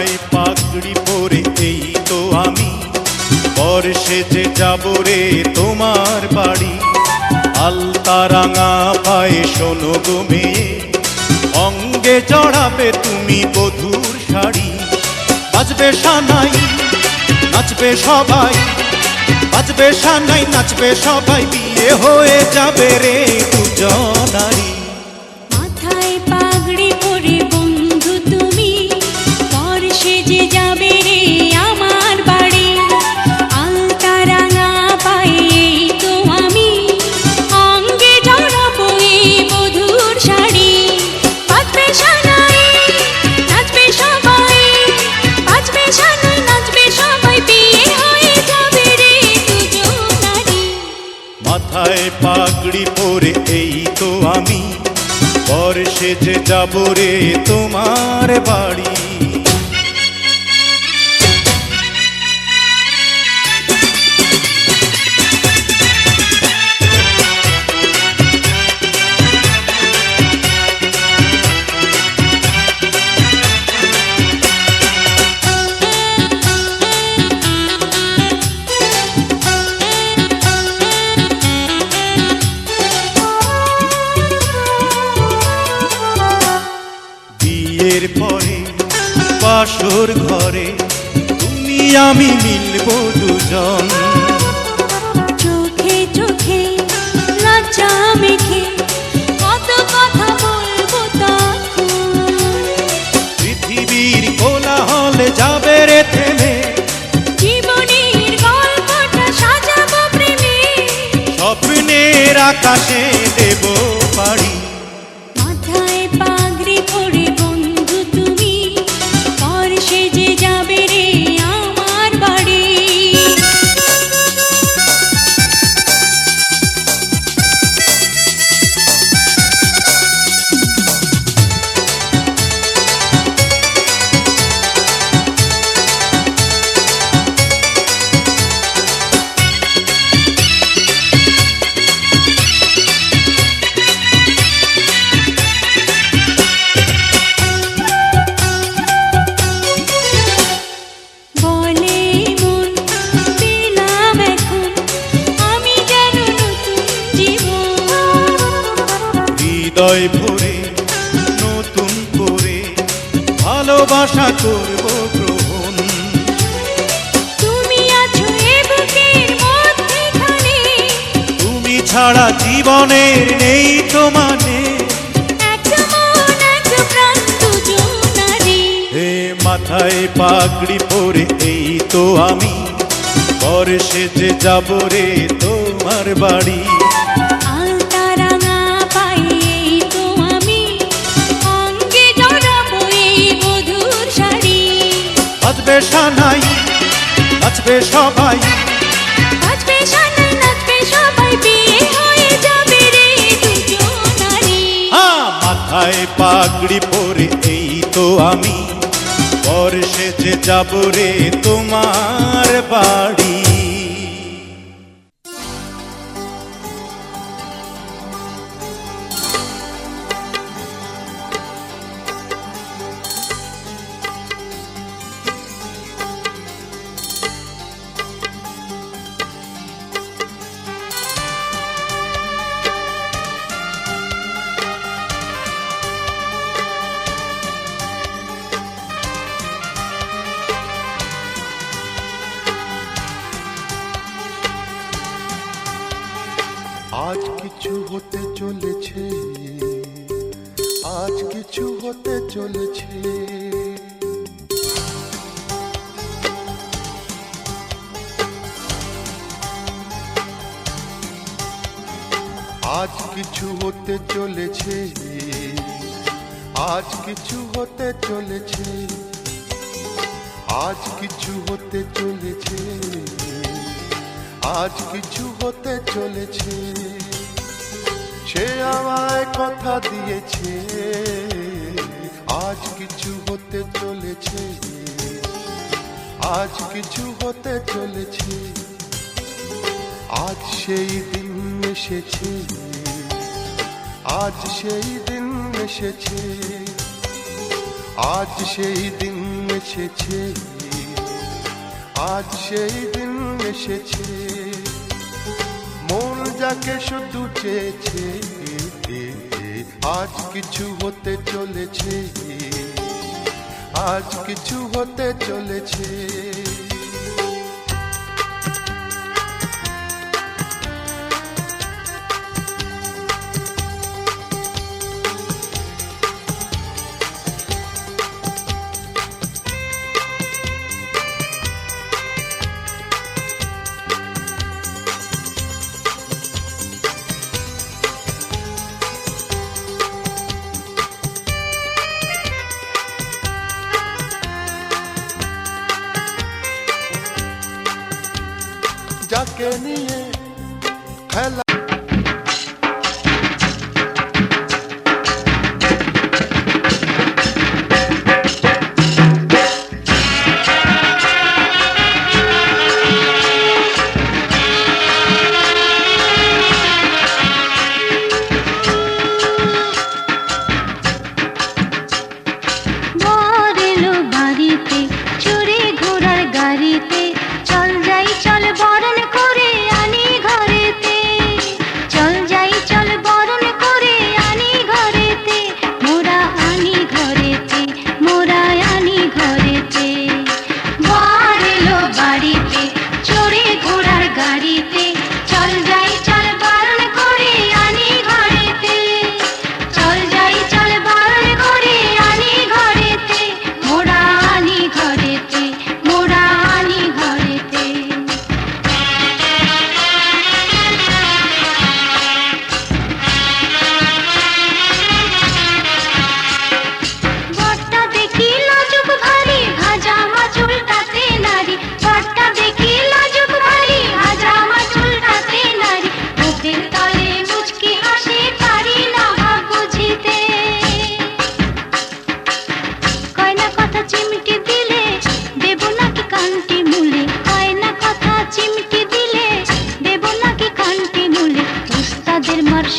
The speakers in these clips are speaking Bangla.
মাথায় পাগড়ি পরে এই তো আমি বর সেজে যাব রে তোমার বাড়ি। আলতা রাঙা পায়ে শোনো গো মেয়ে, অঙ্গে জড়াবে তুমি বধূর শাড়ি। বাজবে সানাই নাচবে সবাই, বাজবে সানাই নাচবে সবাই, বিয়ে হয়ে যাবে রে দুজনারি। মাথায় পাগড়ি পরে বন্ধু তুমি বর সেজে যাবে রে আমার বাড়ি। আলতা রাঙা পায়ে এই তো আমি, অঙ্গে জড়াবো এই বধূর শাড়ি। বাজবে সানাই নাচবে সবাই, বাজবে সানাই নাচবে সবাই, বিয়ে হয়ে যাবে রে দুজনারি। মাথায় পাগড়ি পরে এই তো আমি বর সেজে যাব রে তোমার বাড়ি। বিয়ের পরে বাসর ঘরে তুমি আমি মিলব দুজন। চোখে চোখে লজ্জা মেখে কত কথা বলবো তখন। পৃথিবীর কোলাহল যাবে রে থেমে, জীবনের গল্পটা সাজাবো প্রেমে, স্বপ্নের আকাশে দেব পাড়ি। মাথায় পাগড়ি পরে বন্ধু তুমি বর সেজে যাবে রে আমার বাড়ি। বলে মন পেলাম এখন আমি যেন নতুন জীবন। হৃদয় ভরে নতুন করে ভালোবাসা করব গ্রহণ। তুমি আছো এ বুকের মধ্যেখানে, তুমি ছাড়া জীবনের নেই তো মানে। একটা মন একটা প্রাণ দুজনারি। হে মাথায় পাগড়ি পরে এই তো আমি বর সেজে যাব রে তোমার বাড়ি। আলতা রাঙা পায়ে এই তো আমি, অঙ্গে জড়াবো এই বধূর শাড়ি। বাজবে সানাই নাচবে সবাই, বাজবে সানাই নাচবে সবাই, বিয়ে হয়ে যাবে রে দুজনারি। মাথায় পাগড়ি পরে এই তো আমি বর সেজে যাব রে তোমার বাড়ি। আজ কিছু হতে চলেছে, আজ কিছু হতে চলেছে। আজ কিছু হতে চলেছে, আজ কিছু হতে চলেছে, আজ কিছু হতে চলেছে, আজ কিছু হতে চলেছে। সে আমায় কথা দিয়েছে, আজ কিছু হতে চলেছে, আজ কিছু হতে চলেছে। আজ সেই দিন এসেছে, আজ সেই দিন এসেছে, আজ সেই দিন এসেছে, আজ সেই দিন এসেছে, মন যাকে শুধু চেয়েছে, আজ কিছু হতে চলেছে, আজ কিছু হতে চলেছে। যাকে নিয়ে খেলা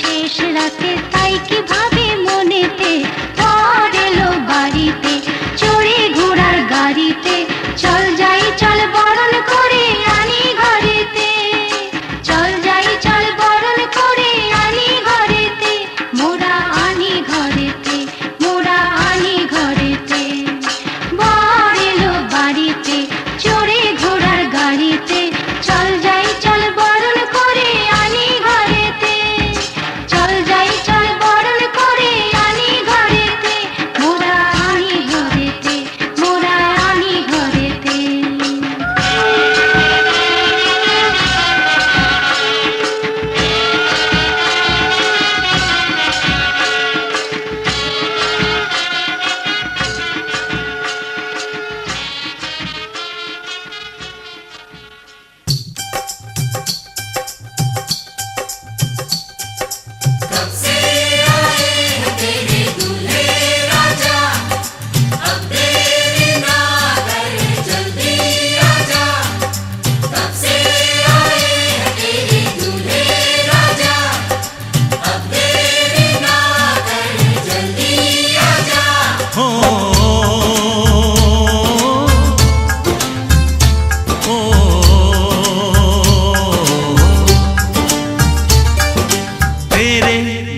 শেষ রাতে তাই কি ভাবে মনেতে, পর এলো বাড়িতে চড়ে ঘোড়ার গাড়িতে, চল যাই চল বরণ করে আনি ঘরেতে, চল যাই চল বরণ করে আনি ঘরেতে, মোরা আনি ঘরেতে, মোরা আনি ঘরেতে, বর এলো বাড়িতে চড়ে ঘোড়ার গাড়িতে, চল যাই চল বরণ করে আনি ঘরেতে, চল যাই চল বরণ করে আনি ঘরেতে, মোরা আনি ঘরেতে, মোরা আনি ঘরেতে।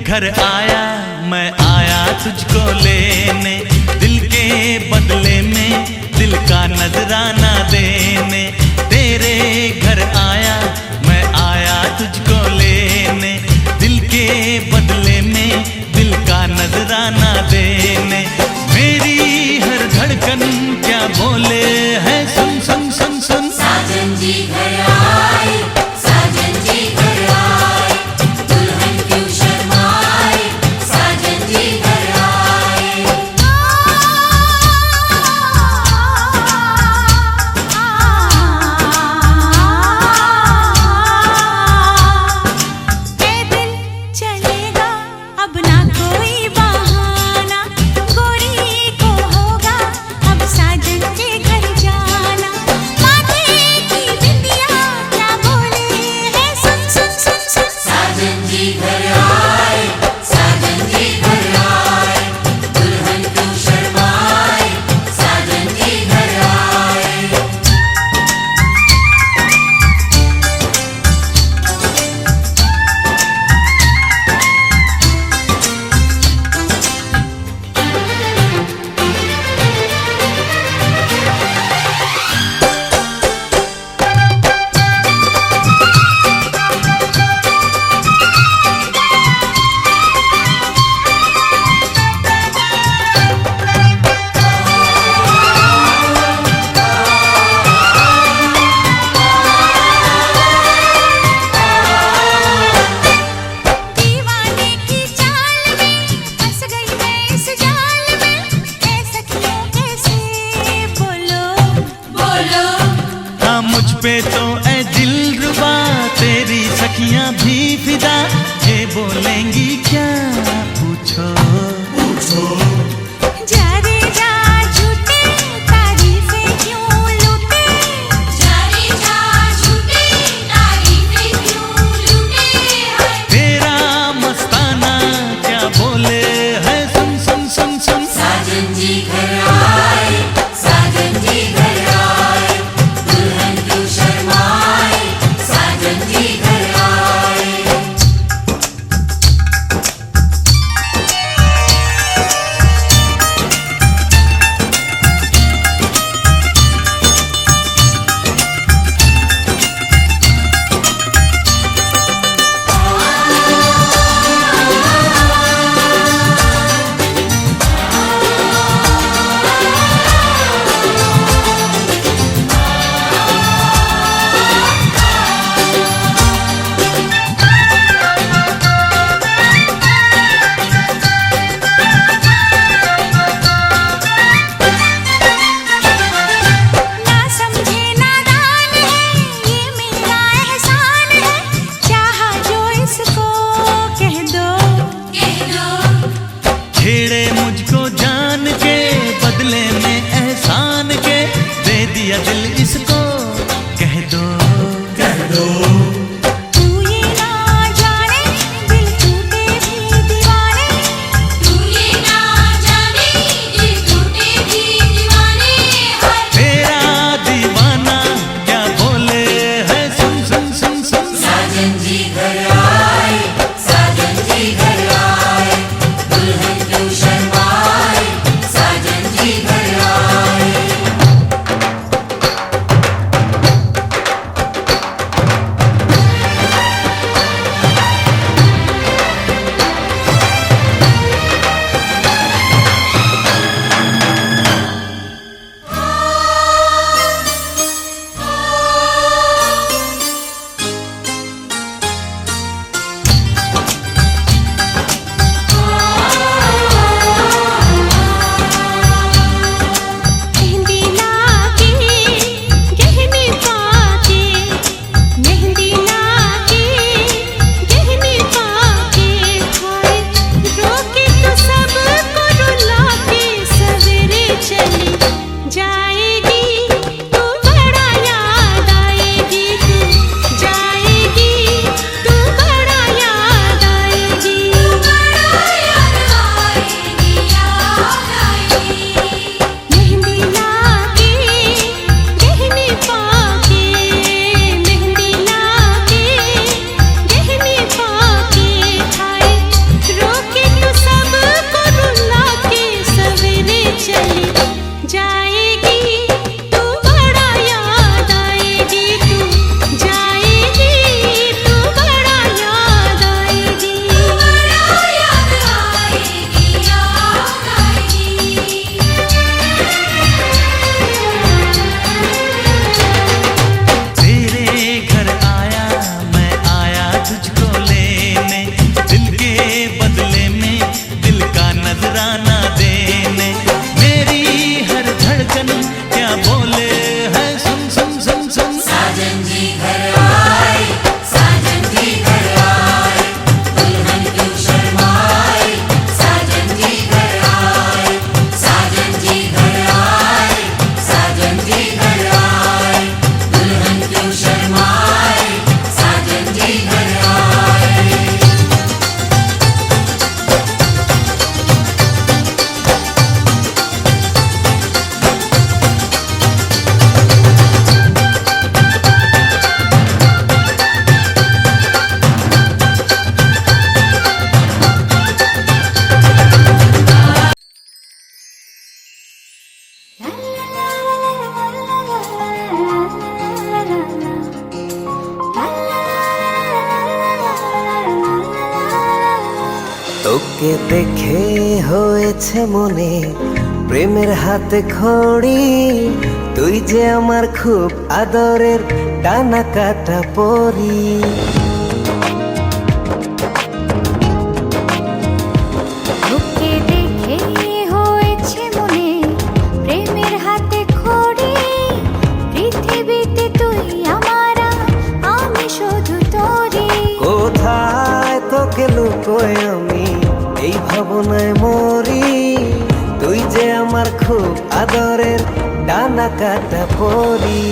घर आया मैं आया तुझको लेने, दिल के बदले में दिल का नजराना देने। तेरे घर आया मैं आया तुझको लेने, दिल के बदले में दिल का नजराना देने। मेरी हर धड़कन क्या बोले है सुन सुन सुन सुन। साजन जी घर आए, साजन जी घर आए, दुल्हन क्यों शर्माए, साजन जी घर आए। ये दिल चलेगा अब ना कोई बहाना, गोरी को होगा अब साजन के घर जा। पे तो ऐ दिलरुबा तेरी सखियां भी फिदा, ये बोलेंगी क्या पूछो पूछो। जा रे जा झूठे तारीफें क्यों लूटे, जा रे जा झूठे तारीफें क्यों लूटे हैं। तेरा मस्ताना क्या बोले है, सुन सुन सुन सुन। साजन जी घर आए, साजन जी घर आए, दुल्हन क्यों शर्माए, साजन जी घर आए। ना समझे नादान है, ये मेरा एहसान है, चाहा जो इसको कह दो। कह दो छेड़े मुझको जान के बदले में एहसान के, दे दिया दिल इसको कह दो कह दो। तू ये ना जाने दिल टूटे भी दीवाने, तू ये ना जाने दिल टूटे भी दीवाने हैं। तेरा दीवाना क्या बोले है, सुन सुन सुन सुन। साजन जी घर आए, साजन जी घर आए, दुल्हन क्यों शर्माए, साजन जी घर आए। मेहंदी लाके गहने पाके, मेहंदी लाके गहने पाके, हाय रोके तो सबको रुला के सवेरे चली जाएगी, तू बड़ा याद आएगी, तू जाएगी, तू बड़ा याद आएगी, बड़ा याद आएगी, याद आएगी। मेहंदी लाके गहने पाके, मेहंदी लाके गहने पाके, हाय रोके तो सबको रुला के सवेरे चली जाएगी, तू बड़ा याद आएगी, तू जाएगी, तू बड़ा याद आएगी, बड़ा याद आएगी, याद आएगी। तेरे घर आया मैं आया तुझको लेने, दिल के बदले में दिल का नजराना देने, मेरी हर धड़कन क्या बोले है, सुन सुन सुन सुन। साजन जी घर आए, साजन जी घर आए, दुल्हन क्यों शर्माए, साजन जी घर आए, साजन जी घर आए, साजन जी घर आए, दुल्हन क्यों शर्माए, साजन जी घर आए। তোকে দেখে হয়েছে মনে প্রেমের হাতে খড়ি, তুই যে আমার খুব আদরের ডানা কাটা পরি। তোকে দেখে হয়েছে মনে প্রেমের হাতে খড়ি, পৃথিবীতে তুই কাটা পরি।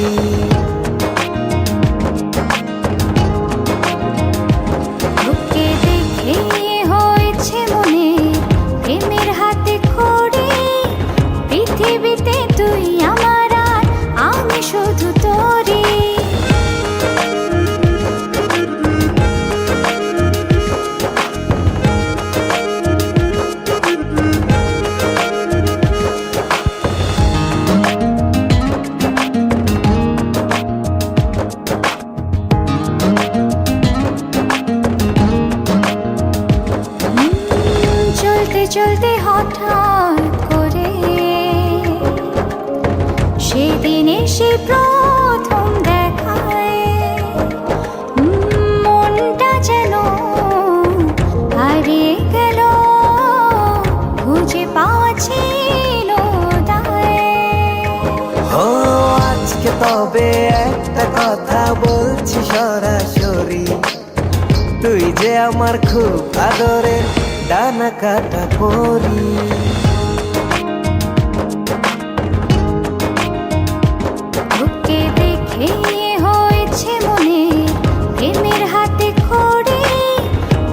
তোকে দেখে হয়েছে মনে প্রেমের হাতে খড়ি, পৃথিবীতে তুই আমার আর আমি শুধু তোরই। চলতে চলতে হঠাৎ করে সেদিন এসে প্রথম দেখায়, মনটা যেন হারিয়ে গেল, খুঁজে পাওয়া ছিল দায়। ও আজকে তবে একটা কথা বলছি সরাসরি, তুই যে আমার খুব আদরের ডানা কাটা পরি। তোকে দেখে হয়েছে মনে প্রেমের হাতে খড়ি,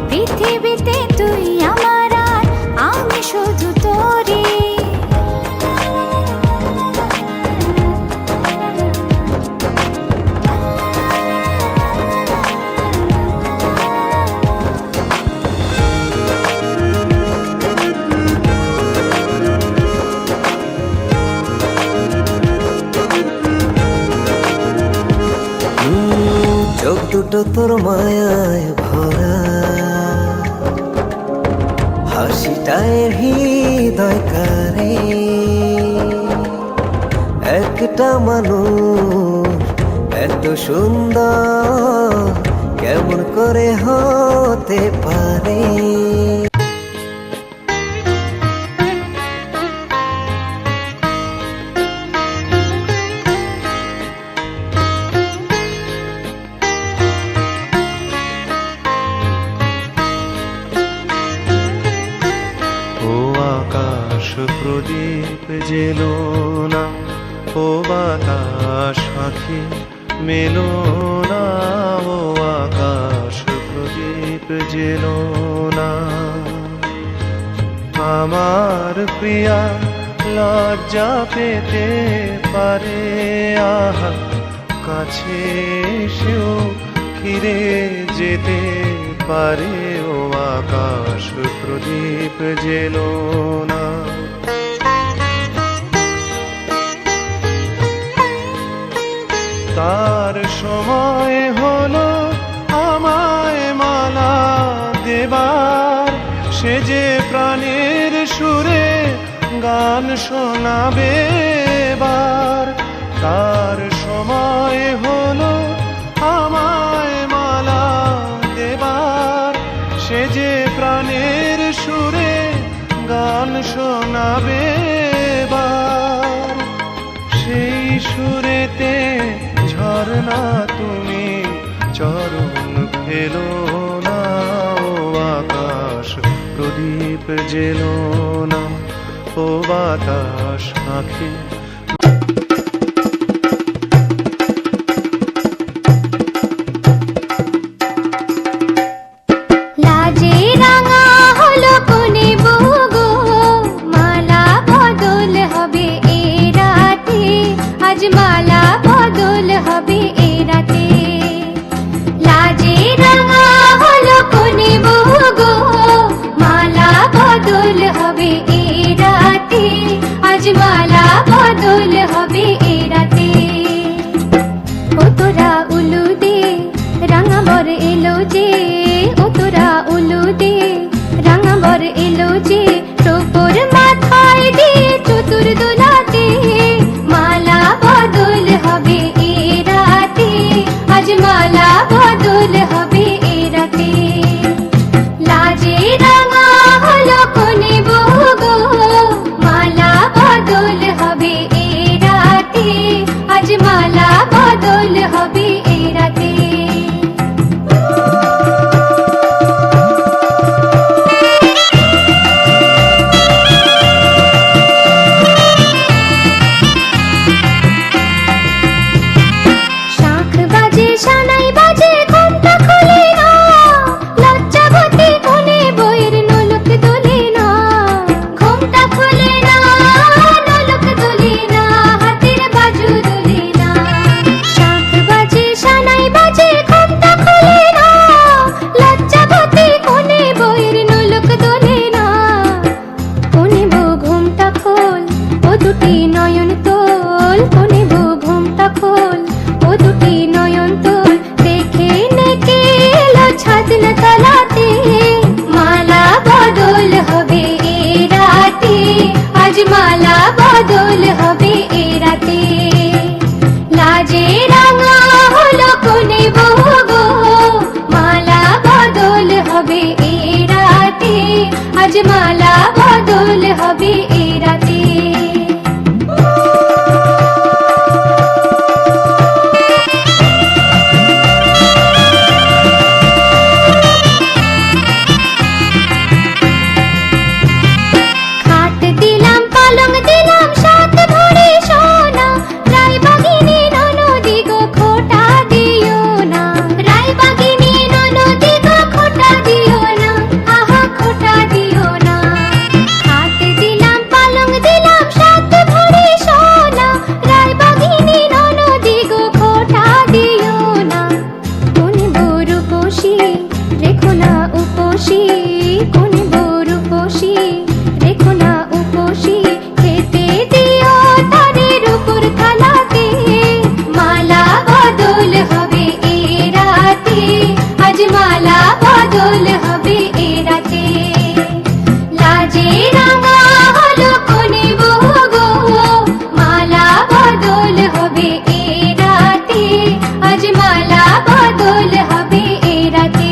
পৃথিবীতে তুই আমার আর আমি শুধু তোরই। চোখ দুটো তোর মায়ায় ভরা, হাসিটায় হৃদয় কারে। একটা মানুষ এত সুন্দর কেমন করে হতে পারে। ও আকাশ প্রদীপ জেলো না, ও বাতাস আঁখি মেলো না, ও আকাশ প্রদীপ জেলো না। আমার প্রিয়া লজ্জা পেতে পারে, আহা কাছে এসেও ফিরে যেতে পারে, ও আকাশ প্রদীপ জেলো না। তার সময় হলো আমায় মালা দেবার, সে যে প্রাণের সুরে গান শোনাবে এবার। তার সময় হলো আমায় মালা দেবার, সে যে প্রাণের সুরে গান শোনাবে এবার। সেই সুরেতে ঝরনা তুমি চরণ ফেলো না, ও আকাশ প্রদীপ জেলো না, ও বাতাস আঁখি লাজে রাঙা হলো কোনে বগো, মালা বদল হবে এ রাতে, আজ মালা বদল হবে এ রাতে। লাজে রাঙা হলো কোনে বগো, মালা বদল হবে এ রাতে, আজ মালা বদল হবে এ রাতে। ও তোরা উলু দে রাঙা বর এলো যে, ও তোরা উলু দে রাঙা বর এলো যে, টোপর মাথায় দিয়ে চতুর দোলাতে, মালা বদল হবে এ রাতে, আজ মালা বদল হবে এ রাতে। লাজে রাঙা হলো কোনে বগো, মালা বদল হবে এ রাতে, আজ মালা বদল হবে এ রাতে। খাট দিলাম পালং দিলাম সাত ভরি সোনা, রায়বাগিনী ননদি গো খোটা দিও না, রায়বাগিনী ননদি গো খোটা দিও না, আহা খোটা দিও না। খাট দিলাম পালং দিলাম সাত ভরি সোনা, রায়বাগিনী ননদি গো খোটা দিও না। কোন বড় কোশি রেখো না উপসী, কোন বড় কোশি রেখো না উপসী, খেতে দিও তারের উপর থালাতে, মালা বদল হবে এ রাতে, আজ মালা বদল হবে এ রাতে। লাজে রাঙা হলো কোনে বউ গো, মালা বদল হবে এ রাতে, আজ মালা বদল হবে এ রাতে।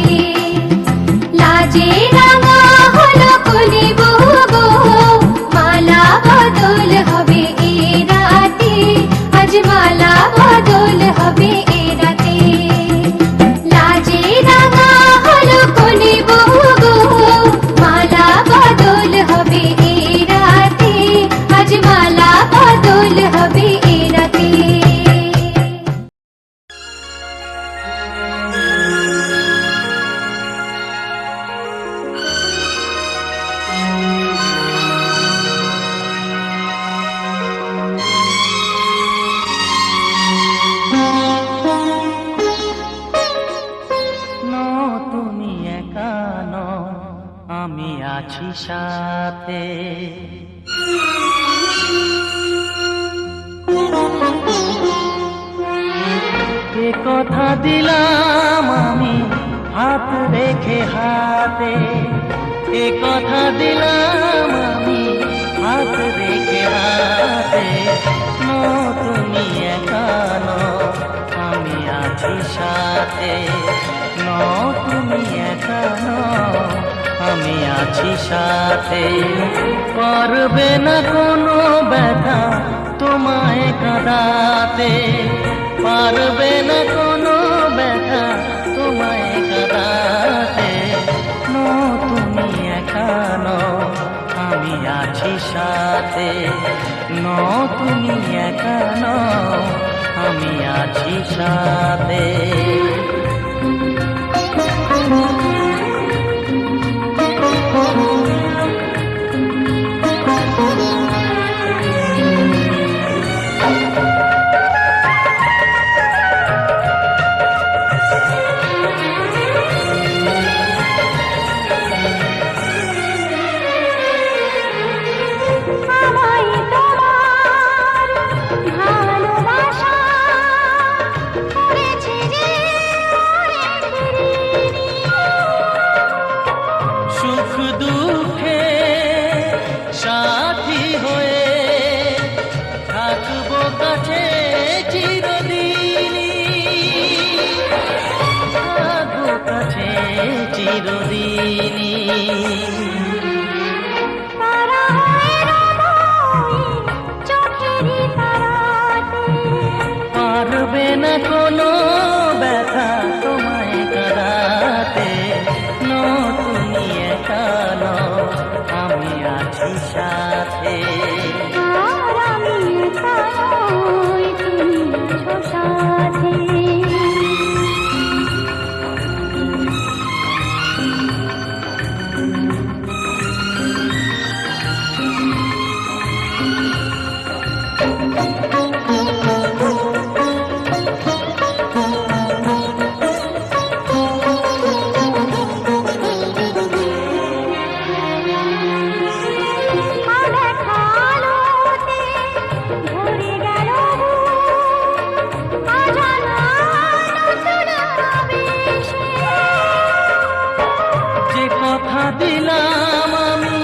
লাজে রাঙা হলো কোনে বউ গো, মালা বদল হবে এ রাতে, আজ মালা বদল হবে এ রাতে। লাজে রাঙা হলো কোনে বউ গো, মালা বদল হবে এ রাতে, আজ মালা বদল হবে এ রাতে। ন তুমি একা নও, আমি আছি সাথে। এ কথা দিলাম আমি হাত রেখে হাতে, এ কথা দিলাম আমি হাত রেখে হাতে। ন তুমি একা নও, আমি আছি সাথে। ন তুমি একা নও, আমি আছি সাথে। করবে না কোনো ব্যথা তোমায় কাঁদাতে, পারবে না কোনো ব্যথা তোমায় কাঁদাতে। ন তুমি একা নও, আমি আছি সাথে। ন তুমি একা নও, আমি আছি সাথে। আমায় তোমার ভালোবাসা করেছে যে ওরে ফিরিনি। সুখ দুঃখে সাথী হয়ে থাকবো কাছে চিরদিনই, থাকবো কাছে চিরদিনই। তারা হয়ে রব ওই চোখেরই তারাতে, পারবে না কোনো ব্যথা তোমায় কাঁদাতে। ন তুমি একা নও, আমি আছি সাথে। আর আমি একা নই, তুমি আছো সাথে। আলোতে ভরে গেল অজানা নতুন আবেশে। যে কথা দিলাম আমি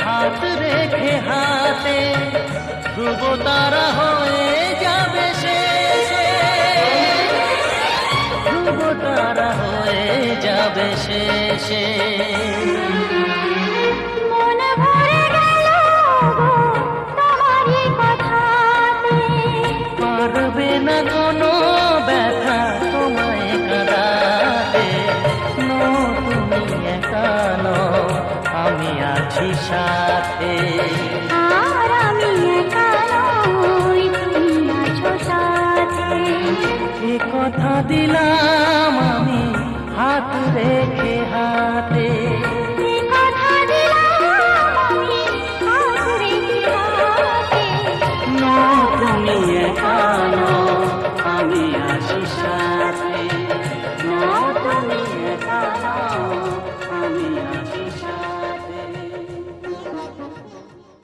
হাত রেখে হাতে, ধ্রুব তারা হয়ে যাবে শেষে, ধ্রুব তারা হয়ে যাবে শেষে। না কোনো ব্যথা তোমায় কাঁদাতে। নো তুমি একা নও, আমি আছি সাথে। আর আমি একা নই, তুমি আছো সাথে। এ কথা দিলাম আমি হাত রেখে হাতে।